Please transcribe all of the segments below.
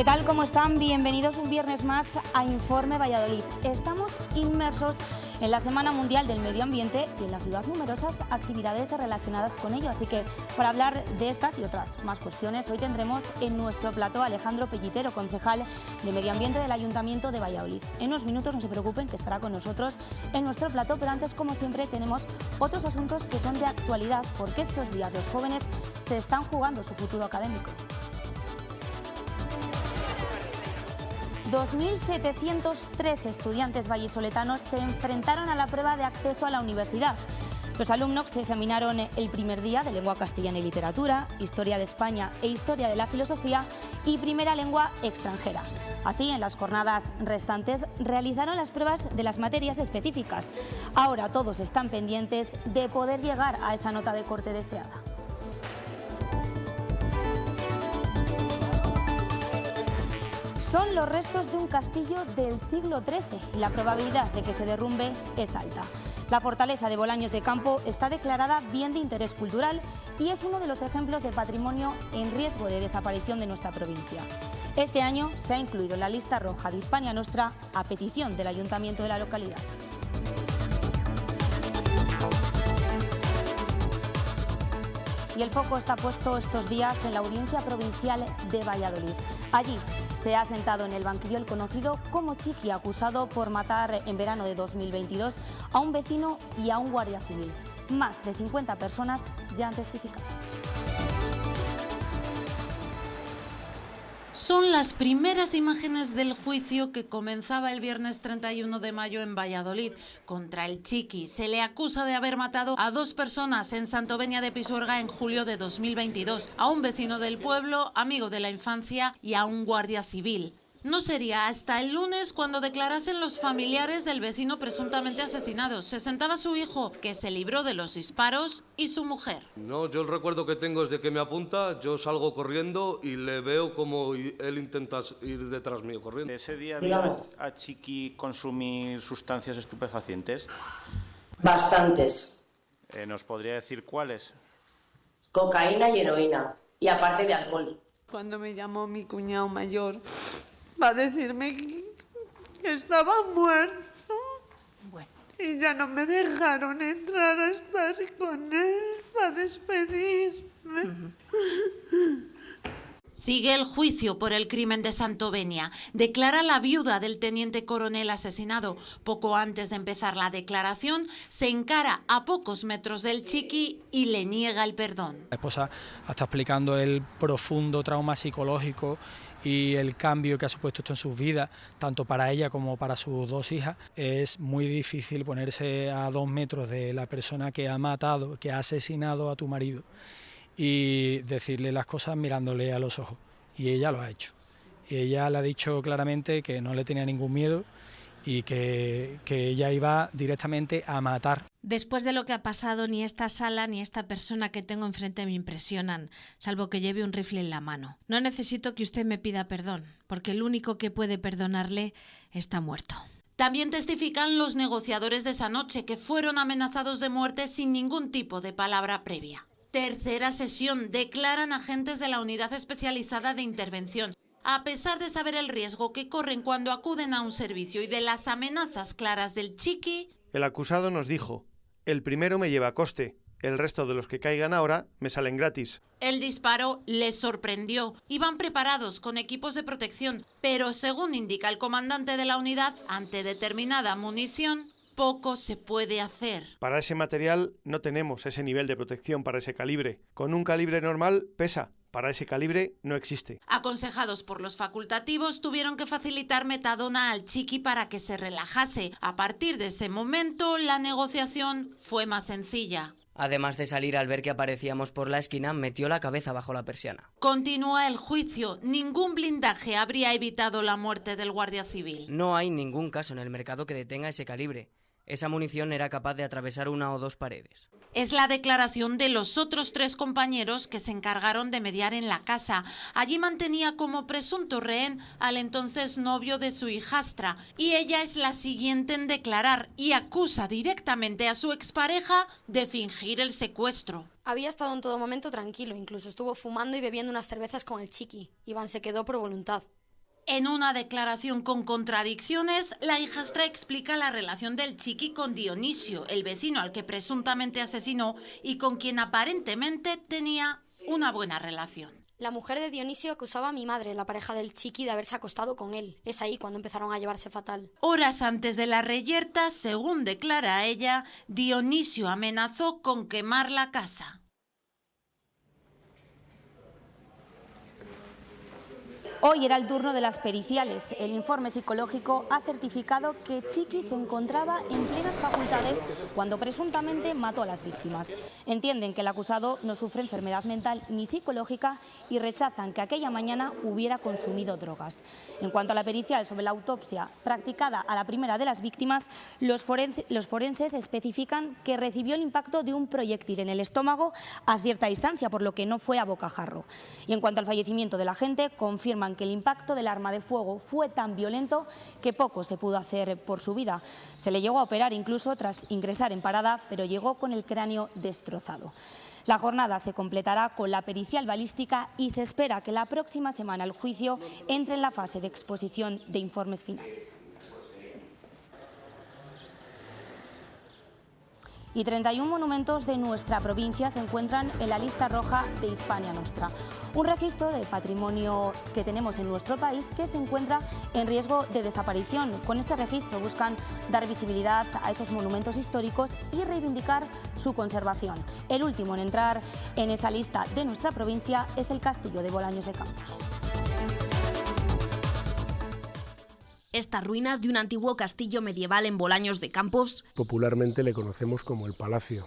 ¿Qué tal? ¿Cómo están? Bienvenidos un viernes más a Informe Valladolid. Estamos inmersos en la Semana Mundial del Medio Ambiente y en la ciudad numerosas actividades relacionadas con ello. Así que para hablar de estas y otras más cuestiones, hoy tendremos en nuestro plató a Alejandro Pellitero, concejal de Medio Ambiente del Ayuntamiento de Valladolid. En unos minutos, no se preocupen, que estará con nosotros en nuestro plató, pero antes, como siempre, tenemos otros asuntos que son de actualidad, porque estos días los jóvenes se están jugando su futuro académico. 2.703 estudiantes vallisoletanos se enfrentaron a la prueba de acceso a la universidad. Los alumnos se examinaron el primer día de lengua castellana y literatura, historia de España e historia de la filosofía y primera lengua extranjera. Así, en las jornadas restantes realizaron las pruebas de las materias específicas. Ahora todos están pendientes de poder llegar a esa nota de corte deseada. Son los restos de un castillo del siglo XIII. La probabilidad de que se derrumbe es alta. La fortaleza de Bolaños de Campo está declarada bien de interés cultural y es uno de los ejemplos de patrimonio en riesgo de desaparición de nuestra provincia. Este año se ha incluido en la lista roja de Hispania Nostra a petición del ayuntamiento de la localidad. Y el foco está puesto estos días en la Audiencia Provincial de Valladolid. Allí se ha sentado en el banquillo el conocido como Chiqui, acusado por matar en verano de 2022 a un vecino y a un guardia civil. Más de 50 personas ya han testificado. Son las primeras imágenes del juicio que comenzaba el viernes 31 de mayo en Valladolid contra el Chiqui. Se le acusa de haber matado a dos personas en Santovenia de Pisuerga en julio de 2022, a un vecino del pueblo, amigo de la infancia y a un guardia civil. No sería hasta el lunes cuando declarasen los familiares del vecino presuntamente asesinado. Se sentaba su hijo, que se libró de los disparos, y su mujer. No, yo el recuerdo que tengo es de que me apunta, yo salgo corriendo y le veo como él intenta ir detrás mío corriendo. ¿Ese día vio a Chiqui consumir sustancias estupefacientes? Bastantes. ¿Nos podría decir cuáles? Cocaína y heroína, y aparte de alcohol. Cuando me llamó mi cuñado mayor para decirme que estaba muerto, bueno, y ya no me dejaron entrar a estar con él para despedirme. Sigue el juicio por el crimen de Santovenia. Declara la viuda del teniente coronel asesinado. Poco antes de empezar la declaración, se encara a pocos metros del Chiqui y le niega el perdón. La esposa está explicando el profundo trauma psicológico y el cambio que ha supuesto esto en sus vidas, tanto para ella como para sus dos hijas. Es muy difícil ponerse a 2 metros de la persona que ha matado, que ha asesinado a tu marido, y decirle las cosas mirándole a los ojos. Y ella lo ha hecho. Y ella le ha dicho claramente que no le tenía ningún miedo y que ella iba directamente a matar. Después de lo que ha pasado, ni esta sala ni esta persona que tengo enfrente me impresionan, salvo que lleve un rifle en la mano. No necesito que usted me pida perdón, porque el único que puede perdonarle está muerto. También testifican los negociadores de esa noche, que fueron amenazados de muerte sin ningún tipo de palabra previa. Tercera sesión. Declaran agentes de la Unidad Especializada de Intervención. A pesar de saber el riesgo que corren cuando acuden a un servicio y de las amenazas claras del Chiqui, el acusado nos dijo: el primero me lleva a coste, el resto de los que caigan ahora me salen gratis. El disparo les sorprendió. Iban preparados con equipos de protección, pero según indica el comandante de la unidad, ante determinada munición, poco se puede hacer. Para ese material no tenemos ese nivel de protección para ese calibre. Con un calibre normal pesa. Para ese calibre no existe. Aconsejados por los facultativos, tuvieron que facilitar metadona al Chiqui para que se relajase. A partir de ese momento, la negociación fue más sencilla. Además de salir al ver que aparecíamos por la esquina, metió la cabeza bajo la persiana. Continúa el juicio. Ningún blindaje habría evitado la muerte del guardia civil. No hay ningún caso en el mercado que detenga ese calibre. Esa munición era capaz de atravesar 1 o 2 paredes. Es la declaración de los otros 3 compañeros que se encargaron de mediar en la casa. Allí mantenía como presunto rehén al entonces novio de su hijastra, y ella es la siguiente en declarar y acusa directamente a su expareja de fingir el secuestro. Había estado en todo momento tranquilo, incluso estuvo fumando y bebiendo unas cervezas con el Chiqui. Iván se quedó por voluntad. En una declaración con contradicciones, la hijastra explica la relación del chiqui con Dionisio, el vecino al que presuntamente asesinó y con quien aparentemente tenía una buena relación. La mujer de Dionisio acusaba a mi madre, la pareja del chiqui, de haberse acostado con él. Es ahí cuando empezaron a llevarse fatal. Horas antes de la reyerta, según declara ella, Dionisio amenazó con quemar la casa. Hoy era el turno de las periciales. El informe psicológico ha certificado que Chiqui se encontraba en plenas facultades cuando presuntamente mató a las víctimas. Entienden que el acusado no sufre enfermedad mental ni psicológica y rechazan que aquella mañana hubiera consumido drogas. En cuanto a la pericial sobre la autopsia practicada a la primera de las víctimas, los forenses especifican que recibió el impacto de un proyectil en el estómago a cierta distancia, por lo que no fue a bocajarro. Y en cuanto al fallecimiento del agente, confirman que el impacto del arma de fuego fue tan violento que poco se pudo hacer por su vida. Se le llegó a operar incluso tras ingresar en parada, pero llegó con el cráneo destrozado. La jornada se completará con la pericial balística y se espera que la próxima semana el juicio entre en la fase de exposición de informes finales. Y 31 monumentos de nuestra provincia se encuentran en la lista roja de Hispania Nostra, un registro de patrimonio que tenemos en nuestro país que se encuentra en riesgo de desaparición. Con este registro buscan dar visibilidad a esos monumentos históricos y reivindicar su conservación. El último en entrar en esa lista de nuestra provincia es el Castillo de Bolaños de Campos. Estas ruinas de un antiguo castillo medieval en Bolaños de Campos. Popularmente le conocemos como el Palacio.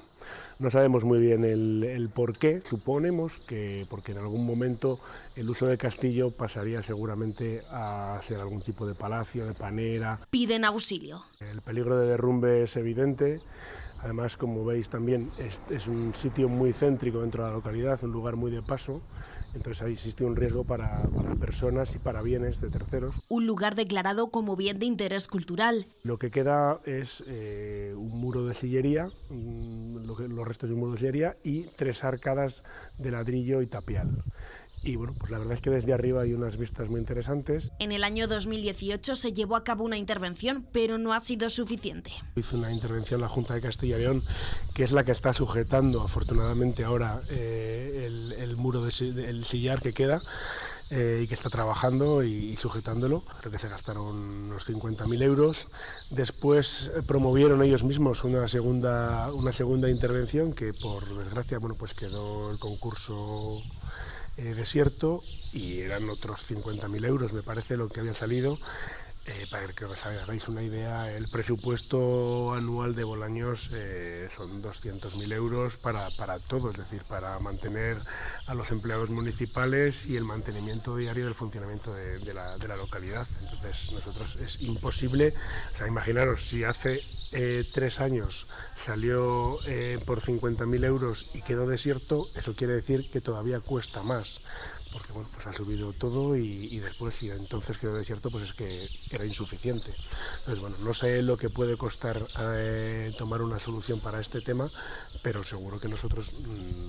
No sabemos muy bien el por qué, suponemos que porque en algún momento el uso de castillo pasaría seguramente a ser algún tipo de palacio, de panera. Piden auxilio. El peligro de derrumbe es evidente. Además, como veis también, es un sitio muy céntrico dentro de la localidad, un lugar muy de paso. Entonces ahí existe un riesgo para personas y para bienes de terceros. Un lugar declarado como bien de interés cultural. Lo que queda es un muro de sillería, los restos de un muro de sillería y 3 arcadas de ladrillo y tapial. Y bueno, pues la verdad es que desde arriba hay unas vistas muy interesantes. En el año 2018 se llevó a cabo una intervención, pero no ha sido suficiente. Hizo una intervención la Junta de Castilla y León, que es la que está sujetando afortunadamente ahora el muro del sillar que queda y que está trabajando y sujetándolo. Creo que se gastaron unos 50.000 euros. Después promovieron ellos mismos una segunda intervención que por desgracia pues quedó el concurso desierto y eran otros 50.000 euros, me parece, lo que había salido. Para que os hagáis una idea, el presupuesto anual de Bolaños son 200.000 euros para todo, es decir, para mantener a los empleados municipales y el mantenimiento diario del funcionamiento de la localidad. Entonces, nosotros es imposible, o sea, imaginaros, si hace 3 años salió por 50.000 euros y quedó desierto, eso quiere decir que todavía cuesta más. Porque bueno, pues ha subido todo y después, si entonces quedó desierto, pues es que era insuficiente. Entonces, bueno, no sé lo que puede costar tomar una solución para este tema, pero seguro que nosotros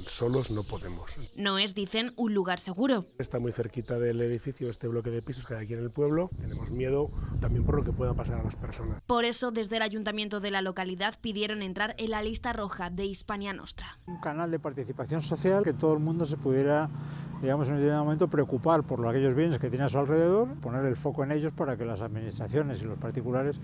solos no podemos. No es, dicen, un lugar seguro. Está muy cerquita del edificio, este bloque de pisos que hay aquí en el pueblo. Tenemos miedo también por lo que pueda pasar a las personas. Por eso, desde el ayuntamiento de la localidad pidieron entrar en la lista roja de Hispania Nostra. Un canal de participación social que todo el mundo se pudiera, digamos, en un determinado momento preocupar por aquellos bienes que tiene a su alrededor, poner el foco en ellos para que las administraciones y los particulares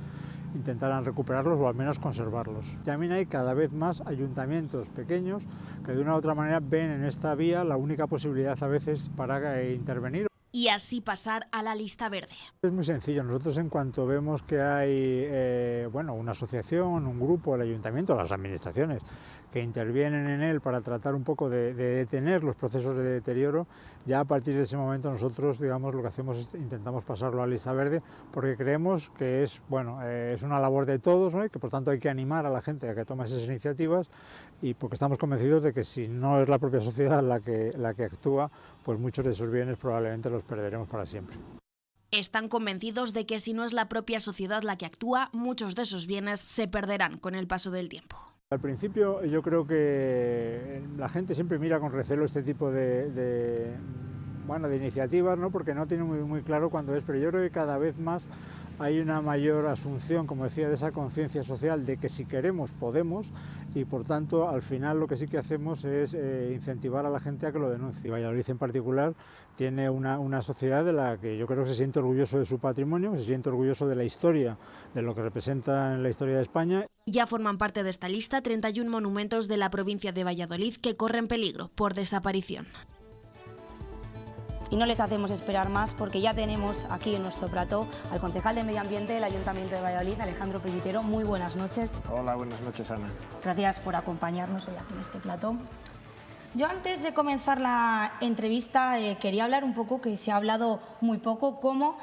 intentaran recuperarlos o al menos conservarlos. También hay cada vez más ayuntamientos pequeños que de una u otra manera ven en esta vía la única posibilidad a veces para intervenir. Y así pasar a la lista verde. Es muy sencillo, nosotros en cuanto vemos que hay una asociación, un grupo, el ayuntamiento, las administraciones, que intervienen en él para tratar un poco de detener los procesos de deterioro, ya a partir de ese momento nosotros, digamos, lo que hacemos es intentamos pasarlo a la lista verde, porque creemos que es una labor de todos, ¿no? Y que por tanto hay que animar a la gente a que tome esas iniciativas, y porque estamos convencidos de que si no es la propia sociedad la que actúa, pues muchos de esos bienes probablemente los perderemos para siempre. Están convencidos de que si no es la propia sociedad la que actúa, muchos de esos bienes se perderán con el paso del tiempo. Al principio yo creo que la gente siempre mira con recelo este tipo de bueno, de iniciativas, ¿no? Porque no tiene muy claro cuándo es, pero yo creo que cada vez más hay una mayor asunción, como decía, de esa conciencia social de que si queremos, podemos, y por tanto, al final lo que sí que hacemos es incentivar a la gente a que lo denuncie. Valladolid en particular tiene una sociedad de la que yo creo que se siente orgulloso de su patrimonio, que se siente orgulloso de la historia, de lo que representa en la historia de España. Ya forman parte de esta lista 31 monumentos de la provincia de Valladolid que corren peligro por desaparición. Y no les hacemos esperar más porque ya tenemos aquí en nuestro plató al concejal de Medio Ambiente del Ayuntamiento de Valladolid, Alejandro Pellitero. Muy buenas noches. Hola, buenas noches, Ana. Gracias por acompañarnos hoy aquí en este plató. Yo antes de comenzar la entrevista quería hablar un poco, que se ha hablado muy poco, como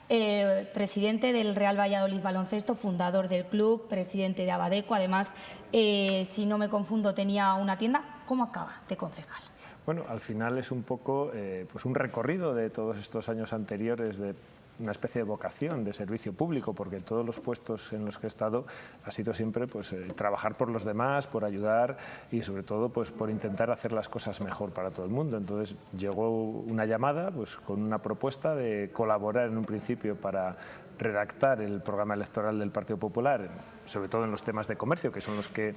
presidente del Real Valladolid Baloncesto, fundador del club, presidente de Abadeco, además, si no me confundo, tenía una tienda. ¿Cómo acaba de concejal? Bueno, al final es un poco pues un recorrido de todos estos años anteriores de una especie de vocación de servicio público, porque todos los puestos en los que he estado ha sido siempre pues, trabajar por los demás, por ayudar y sobre todo pues, por intentar hacer las cosas mejor para todo el mundo. Entonces llegó una llamada pues, con una propuesta de colaborar en un principio para redactar el programa electoral del Partido Popular, sobre todo en los temas de comercio, que son los que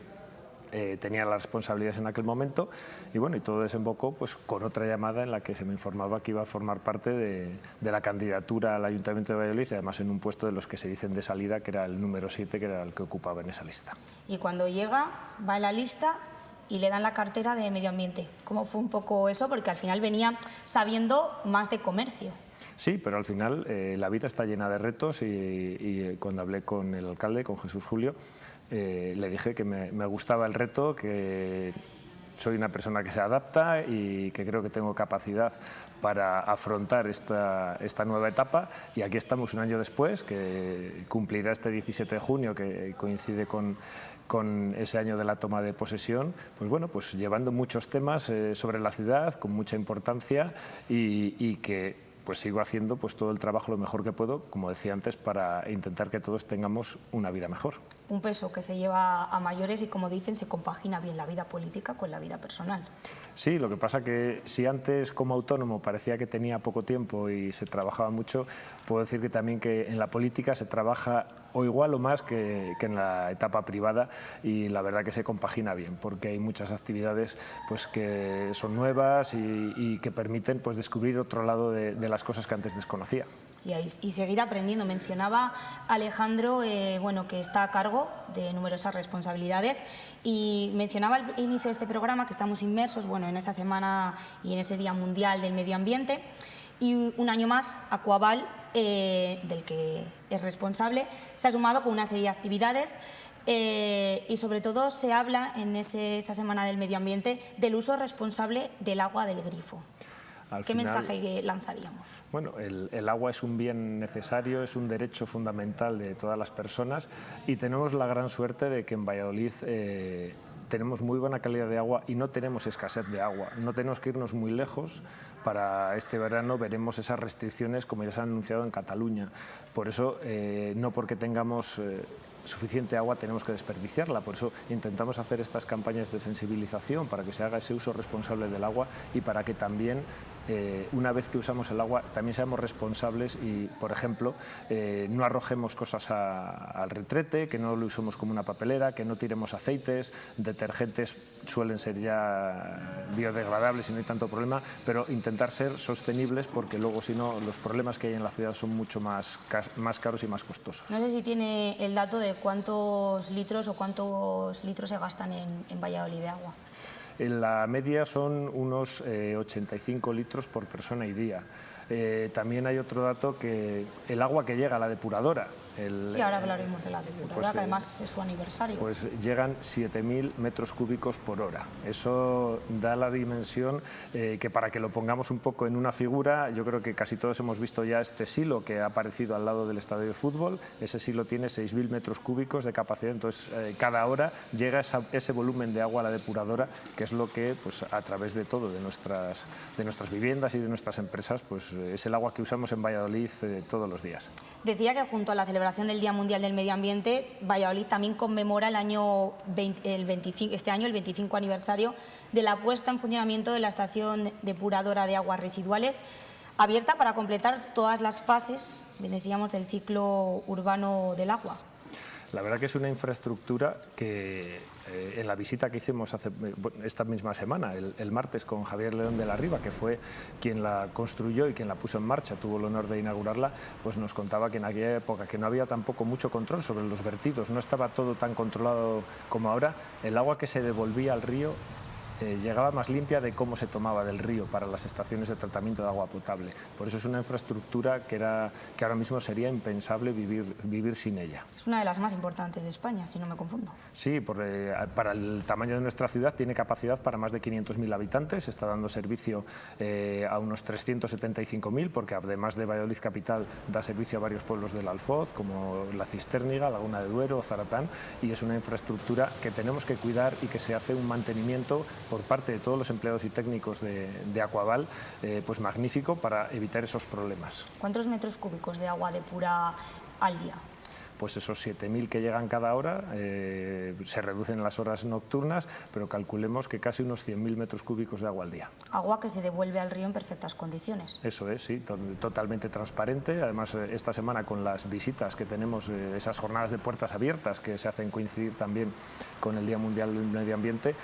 tenía las responsabilidades en aquel momento, y bueno, y todo desembocó pues con otra llamada en la que se me informaba que iba a formar parte de la candidatura al Ayuntamiento de Valladolid, y además en un puesto de los que se dicen de salida, que era el número 7, que era el que ocupaba en esa lista. Y cuando llega, va en la lista y le dan la cartera de Medio Ambiente. ¿Cómo fue un poco eso? Porque al final venía sabiendo más de comercio. Sí, pero al final la vida está llena de retos y cuando hablé con el alcalde, con Jesús Julio, le dije que me gustaba el reto, que soy una persona que se adapta y que creo que tengo capacidad para afrontar esta nueva etapa, y aquí estamos un año después, que cumplirá este 17 de junio, que coincide con ese año de la toma de posesión, pues bueno, pues llevando muchos temas sobre la ciudad con mucha importancia y que pues sigo haciendo pues todo el trabajo lo mejor que puedo, como decía antes, para intentar que todos tengamos una vida mejor. Un peso que se lleva a mayores y, como dicen, se compagina bien la vida política con la vida personal. Sí, lo que pasa que si antes como autónomo parecía que tenía poco tiempo y se trabajaba mucho, puedo decir que también que en la política se trabaja o igual o más que en la etapa privada, y la verdad que se compagina bien, porque hay muchas actividades pues, que son nuevas y que permiten pues, descubrir otro lado de las cosas que antes desconocía. Y seguir aprendiendo. Mencionaba Alejandro bueno, que está a cargo de numerosas responsabilidades, y mencionaba al inicio de este programa que estamos inmersos bueno, en esa semana y en ese Día Mundial del Medio Ambiente, y un año más Aquaval, del que es responsable, se ha sumado con una serie de actividades y sobre todo se habla en esa Semana del Medio Ambiente del uso responsable del agua del grifo. ¿Qué mensaje lanzaríamos? Bueno, el agua es un bien necesario, es un derecho fundamental de todas las personas, y tenemos la gran suerte de que en Valladolid tenemos muy buena calidad de agua y no tenemos escasez de agua. No tenemos que irnos muy lejos. Para este verano veremos esas restricciones como ya se han anunciado en Cataluña. Por eso, no porque tengamos suficiente agua tenemos que desperdiciarla, por eso intentamos hacer estas campañas de sensibilización para que se haga ese uso responsable del agua y para que también una vez que usamos el agua también seamos responsables y, por ejemplo, no arrojemos cosas al retrete, que no lo usemos como una papelera, que no tiremos aceites, detergentes suelen ser ya biodegradables y no hay tanto problema, pero intentar ser sostenibles porque luego si no los problemas que hay en la ciudad son mucho más caros y más costosos. No sé si tiene el dato de cuántos litros se gastan en Valladolid de agua. En la media son unos 85 litros por persona y día. También hay otro dato, que el agua que llega a la depuradora... Sí, ahora hablaremos de la depuradora, pues, que además es su aniversario. Pues llegan 7.000 metros cúbicos por hora. Eso da la dimensión que, para que lo pongamos un poco en una figura, yo creo que casi todos hemos visto ya este silo que ha aparecido al lado del estadio de fútbol. Ese silo tiene 6.000 metros cúbicos de capacidad, entonces cada hora llega ese volumen de agua a la depuradora, que es lo que, pues, a través de todo, de nuestras viviendas y de nuestras empresas, pues es el agua que usamos en Valladolid todos los días. Decía que junto a la celebración celebración del Día Mundial del Medio Ambiente, Valladolid también conmemora este año el 25 aniversario de la puesta en funcionamiento de la estación depuradora de aguas residuales, abierta para completar todas las fases, decíamos, del ciclo urbano del agua. La verdad que es una infraestructura que en la visita que hicimos esta misma semana, el martes, con Javier León de la Riva, que fue quien la construyó y quien la puso en marcha, tuvo el honor de inaugurarla, pues nos contaba que en aquella época que no había tampoco mucho control sobre los vertidos, no estaba todo tan controlado como ahora, el agua que se devolvía al río llegaba más limpia de cómo se tomaba del río para las estaciones de tratamiento de agua potable. Por eso es una infraestructura que ahora mismo sería impensable vivir sin ella. Es una de las más importantes de España, si no me confundo. Sí, para el tamaño de nuestra ciudad tiene capacidad para más de 500.000 habitantes, está dando servicio a unos 375.000, porque además de Valladolid capital da servicio a varios pueblos del Alfoz, como La Cistérniga, Laguna de Duero, Zaratán, y es una infraestructura que tenemos que cuidar y que se hace un mantenimiento por parte de todos los empleados y técnicos de Aquaval, pues magnífico para evitar esos problemas. ¿Cuántos metros cúbicos de agua depura al día? Pues esos 7.000 que llegan cada hora se reducen en las horas nocturnas, pero calculemos que casi unos 100.000 metros cúbicos de agua al día. Agua que se devuelve al río en perfectas condiciones. Eso es, sí, totalmente transparente. Además, esta semana con las visitas que tenemos, esas jornadas de puertas abiertas que se hacen coincidir también con el Día Mundial del Medio Ambiente,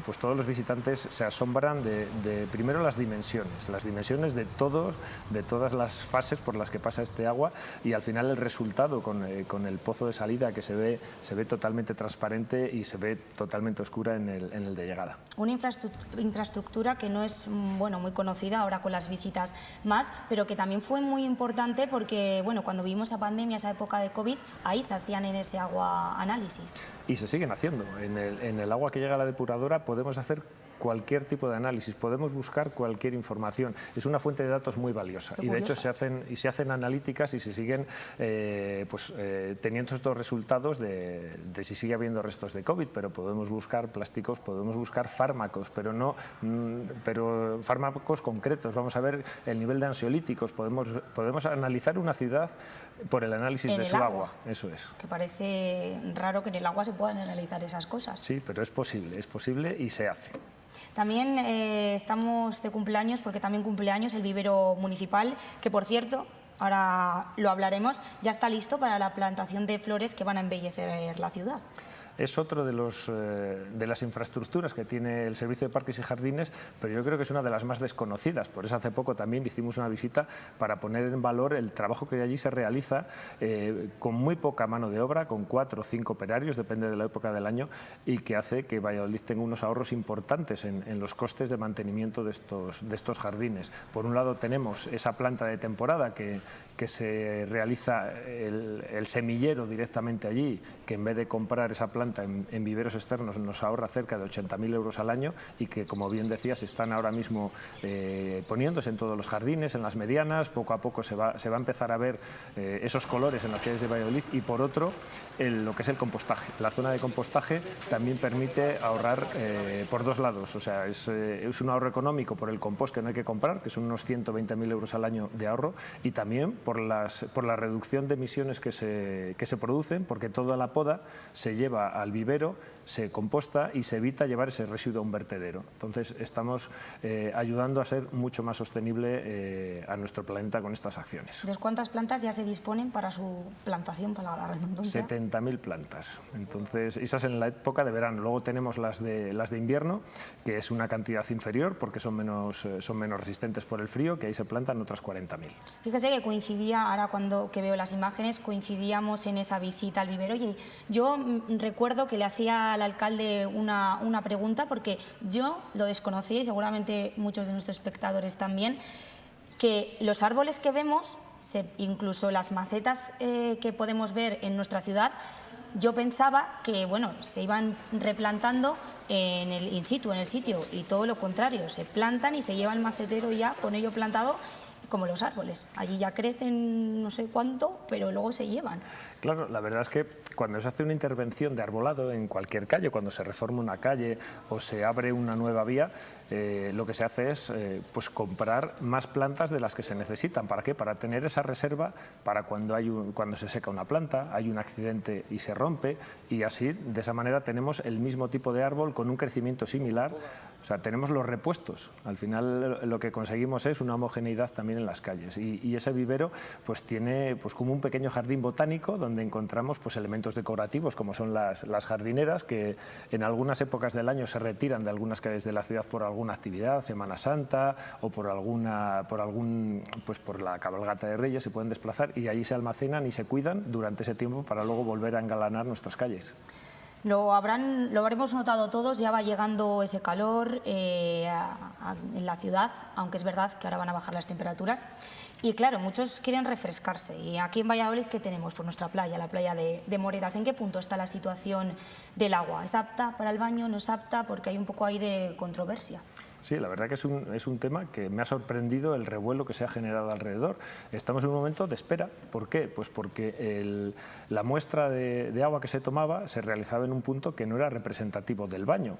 pues todos los visitantes se asombran de primero las dimensiones de todas las fases por las que pasa este agua, y al final el resultado con el pozo de salida, que se ve totalmente transparente y se ve totalmente oscura en el de llegada. Una infraestructura que no es muy conocida ahora con las visitas más, pero que también fue muy importante porque cuando vivimos esa pandemia, esa época de COVID, ahí se hacían en ese agua análisis. Y se siguen haciendo. En el agua que llega a la depuradora podemos hacer cualquier tipo de análisis, podemos buscar cualquier información. Es una fuente de datos muy valiosa y de hecho se hacen analíticas y se siguen teniendo estos resultados de si sigue habiendo restos de COVID, pero podemos buscar plásticos, podemos buscar fármacos, pero fármacos concretos. Vamos a ver el nivel de ansiolíticos, podemos analizar una ciudad por el análisis de su agua. Eso es. Que parece raro que en el agua se puedan analizar esas cosas. Sí, pero es posible y se hace. También estamos de cumpleaños, porque también cumpleaños el vivero municipal, que por cierto, ahora lo hablaremos, ya está listo para la plantación de flores que van a embellecer la ciudad. Es otro de las infraestructuras que tiene el Servicio de Parques y Jardines, pero yo creo que es una de las más desconocidas. Por eso hace poco también hicimos una visita para poner en valor el trabajo que allí se realiza con muy poca mano de obra, con 4 o 5 operarios, depende de la época del año, y que hace que Valladolid tenga unos ahorros importantes en los costes de mantenimiento de estos jardines. Por un lado tenemos esa planta de temporada que se realiza el semillero directamente allí, que en vez de comprar esa planta en viveros externos nos ahorra cerca de 80.000 euros al año, y que, como bien decías, están ahora mismo poniéndose en todos los jardines, en las medianas. Poco a poco se va a empezar a ver esos colores en las calles de Valladolid. Y por otro, lo que es el compostaje. La zona de compostaje también permite ahorrar por dos lados. O sea, es un ahorro económico por el compost que no hay que comprar, que son unos 120.000 euros al año de ahorro, y también por la reducción de emisiones que se producen, porque toda la poda se lleva al vivero, se composta y se evita llevar ese residuo a un vertedero. Entonces estamos ayudando a ser mucho más sostenible a nuestro planeta con estas acciones. ¿De cuántas plantas ya se disponen para su plantación, para la redundancia? 70.000 plantas. Entonces, esas en la época de verano. Luego tenemos las de invierno, que es una cantidad inferior porque son menos resistentes por el frío, que ahí se plantan otras 40.000. Fíjese que coincidía, ahora que veo las imágenes, coincidíamos en esa visita al vivero, y yo recuerdo que le hacía al alcalde una pregunta, porque yo lo desconocía y seguramente muchos de nuestros espectadores también, que los árboles que vemos, incluso las macetas que podemos ver en nuestra ciudad, yo pensaba que se iban replantando en el in situ, en el sitio, y todo lo contrario, se plantan y se lleva el macetero ya con ello plantado, como los árboles. Allí ya crecen no sé cuánto, pero luego se llevan. Claro, la verdad es que cuando se hace una intervención de arbolado en cualquier calle, cuando se reforma una calle o se abre una nueva vía, lo que se hace es pues comprar más plantas de las que se necesitan. ¿Para qué? Para tener esa reserva para cuando se seca una planta, hay un accidente y se rompe, y así, de esa manera, tenemos el mismo tipo de árbol con un crecimiento similar. O sea, tenemos los repuestos. Al final lo que conseguimos es una homogeneidad también en las calles, y ese vivero pues tiene pues como un pequeño jardín botánico donde encontramos pues elementos decorativos como son las jardineras, que en algunas épocas del año se retiran de algunas calles de la ciudad por alguna actividad, Semana Santa o por la cabalgata de Reyes, se pueden desplazar y allí se almacenan y se cuidan durante ese tiempo para luego volver a engalanar nuestras calles. Lo habremos notado todos, ya va llegando ese calor en la ciudad, aunque es verdad que ahora van a bajar las temperaturas. Y claro, muchos quieren refrescarse. Y aquí en Valladolid, ¿qué tenemos? Pues nuestra playa, la playa de Moreras. ¿En qué punto está la situación del agua? ¿Es apta para el baño? ¿No es apta? Porque hay un poco ahí de controversia. Sí, la verdad que es un tema que me ha sorprendido el revuelo que se ha generado alrededor. Estamos en un momento de espera. ¿Por qué? Pues porque la muestra de agua que se tomaba se realizaba en un punto que no era representativo del baño.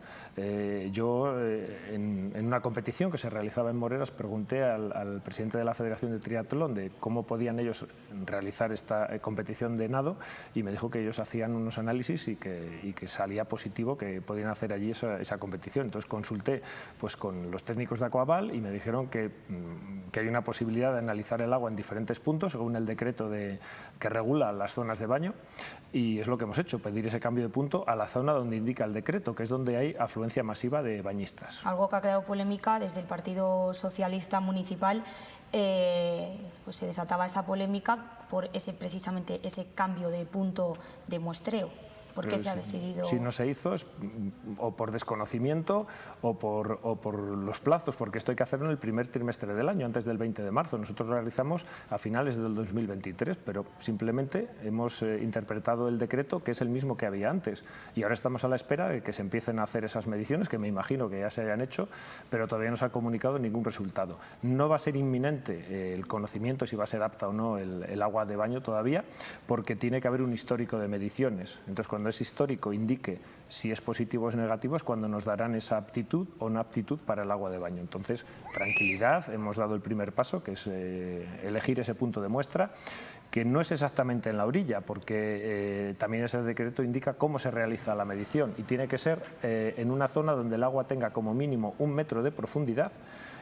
Yo, en una competición que se realizaba en Moreras, pregunté al presidente de la Federación de Triatlón de cómo podían ellos realizar esta competición de nado, y me dijo que ellos hacían unos análisis y que salía positivo que podían hacer allí esa competición. Entonces consulté pues con los técnicos de Aquaval y me dijeron que hay una posibilidad de analizar el agua en diferentes puntos según el decreto que regula las zonas de baño, y es lo que hemos hecho, pedir ese cambio de punto a la zona donde indica el decreto, que es donde hay afluencia masiva de bañistas. Algo que ha creado polémica desde el Partido Socialista Municipal, pues se desataba esa polémica por precisamente ese cambio de punto de muestreo. ¿Por qué se ha decidido? Si no se hizo es o por desconocimiento o por los plazos, porque esto hay que hacerlo en el primer trimestre del año, antes del 20 de marzo. Nosotros lo realizamos a finales del 2023, pero simplemente hemos interpretado el decreto, que es el mismo que había antes. Y ahora estamos a la espera de que se empiecen a hacer esas mediciones, que me imagino que ya se hayan hecho, pero todavía no se ha comunicado ningún resultado. No va a ser inminente el conocimiento si va a ser apta o no el agua de baño todavía, porque tiene que haber un histórico de mediciones. Entonces, cuando ese histórico indique si es positivo o es negativo, es cuando nos darán esa aptitud o no aptitud para el agua de baño. Entonces, tranquilidad, hemos dado el primer paso, que es elegir ese punto de muestra, que no es exactamente en la orilla, porque también ese decreto indica cómo se realiza la medición, y tiene que ser en una zona donde el agua tenga como mínimo 1 metro de profundidad,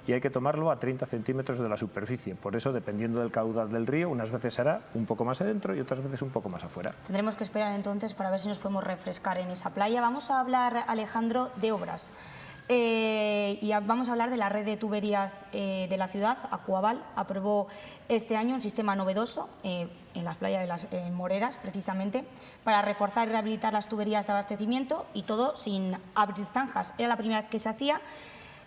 y hay que tomarlo a 30 centímetros de la superficie. Por eso, dependiendo del caudal del río, unas veces será un poco más adentro y otras veces un poco más afuera. Tendremos que esperar entonces para ver si nos podemos refrescar en esa playa. Vamos a hablar, Alejandro, de obras. Y vamos a hablar de la red de tuberías de la ciudad. Aquaval aprobó este año un sistema novedoso en las playas de Moreras, precisamente, para reforzar y rehabilitar las tuberías de abastecimiento, y todo sin abrir zanjas. Era la primera vez que se hacía.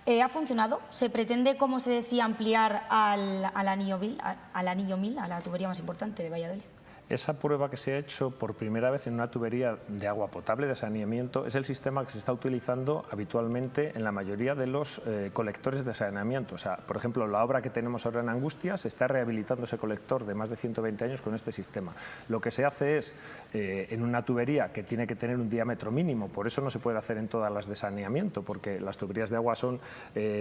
Ha funcionado. Se pretende, como se decía, ampliar al anillo 1000, a la tubería más importante de Valladolid. Esa prueba que se ha hecho por primera vez en una tubería de agua potable, de saneamiento, es el sistema que se está utilizando habitualmente en la mayoría de los colectores de saneamiento. O sea, por ejemplo, la obra que tenemos ahora en Angustias, se está rehabilitando ese colector de más de 120 años con este sistema. Lo que se hace es, en una tubería que tiene que tener un diámetro mínimo, por eso no se puede hacer en todas las de saneamiento, porque las tuberías de agua son,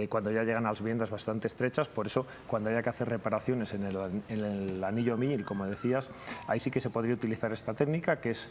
cuando ya llegan a las viviendas, bastante estrechas. Por eso, cuando haya que hacer reparaciones en el anillo 1000, como decías, ahí sí que se podría utilizar esta técnica, que es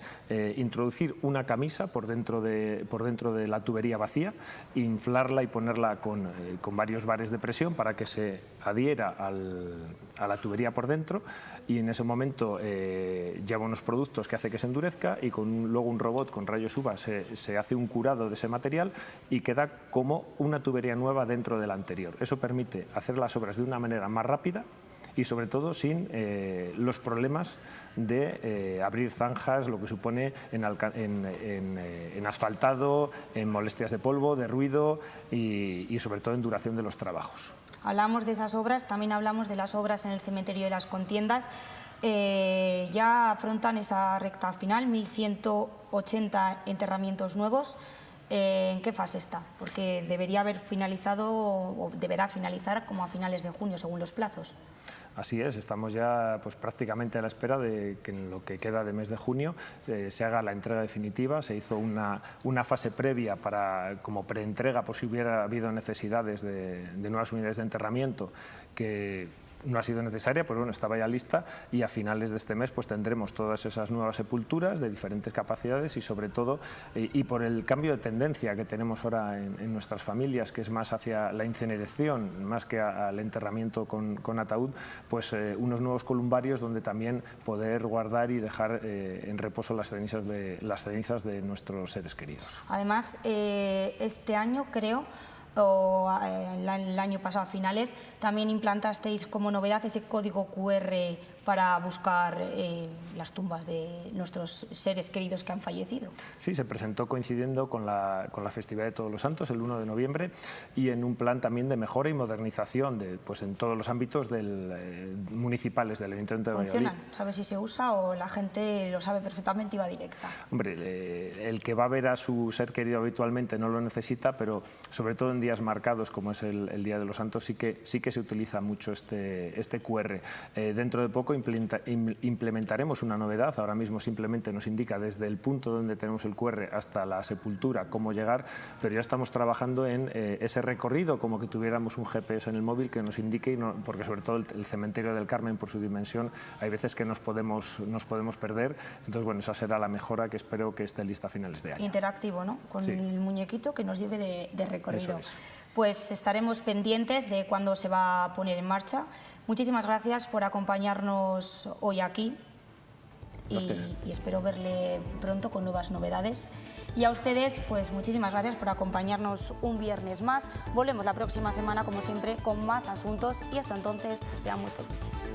introducir una camisa por dentro de la tubería vacía, inflarla y ponerla con varios bares de presión para que se adhiera a la tubería por dentro, y en ese momento lleva unos productos que hace que se endurezca, y luego un robot con rayos UVA se hace un curado de ese material y queda como una tubería nueva dentro de la anterior. Eso permite hacer las obras de una manera más rápida y sobre todo sin los problemas de abrir zanjas, lo que supone en asfaltado, en molestias de polvo, de ruido y sobre todo en duración de los trabajos. Hablamos de esas obras, también hablamos de las obras en el cementerio de las Contiendas. Ya afrontan esa recta final, 1.180 enterramientos nuevos. ¿En qué fase está? Porque debería haber finalizado o deberá finalizar como a finales de junio, según los plazos. Así es, estamos ya pues, prácticamente a la espera de que en lo que queda de mes de junio se haga la entrega definitiva. Se hizo una fase previa como preentrega por si hubiera habido necesidades de nuevas unidades de enterramiento que no ha sido necesaria, pero bueno, estaba ya lista, y a finales de este mes pues tendremos todas esas nuevas sepulturas de diferentes capacidades y sobre todo, y por el cambio de tendencia que tenemos ahora en nuestras familias, que es más hacia la incineración, más que al enterramiento con ataúd, pues unos nuevos columbarios donde también poder guardar y dejar en reposo las cenizas de nuestros seres queridos. Además, este año creo, o el año pasado a finales, también implantasteis como novedad ese código QR para buscar las tumbas de nuestros seres queridos que han fallecido. Sí, se presentó coincidiendo con la festividad de Todos los Santos, el 1 de noviembre, y en un plan también de mejora y modernización pues en todos los ámbitos municipales del Ayuntamiento de Valladolid. ¿Funciona? ¿Sabes si se usa o la gente lo sabe perfectamente y va directa? Hombre, el que va a ver a su ser querido habitualmente no lo necesita, pero sobre todo en días marcados como es el Día de los Santos sí que se utiliza mucho este QR. Dentro de poco implementaremos una novedad. Ahora mismo simplemente nos indica desde el punto donde tenemos el QR hasta la sepultura cómo llegar, pero ya estamos trabajando en ese recorrido, como que tuviéramos un GPS en el móvil que nos indique, porque sobre todo el cementerio del Carmen, por su dimensión, hay veces que nos podemos perder. Entonces, bueno, esa será la mejora que espero que esté lista a finales de año. Interactivo, ¿no? Con el muñequito que nos lleve de recorrido. Eso es. Pues estaremos pendientes de cuándo se va a poner en marcha. Muchísimas gracias por acompañarnos hoy aquí y espero verle pronto con nuevas novedades. Y a ustedes, pues muchísimas gracias por acompañarnos un viernes más. Volvemos la próxima semana, como siempre, con más asuntos y hasta entonces, sean muy felices.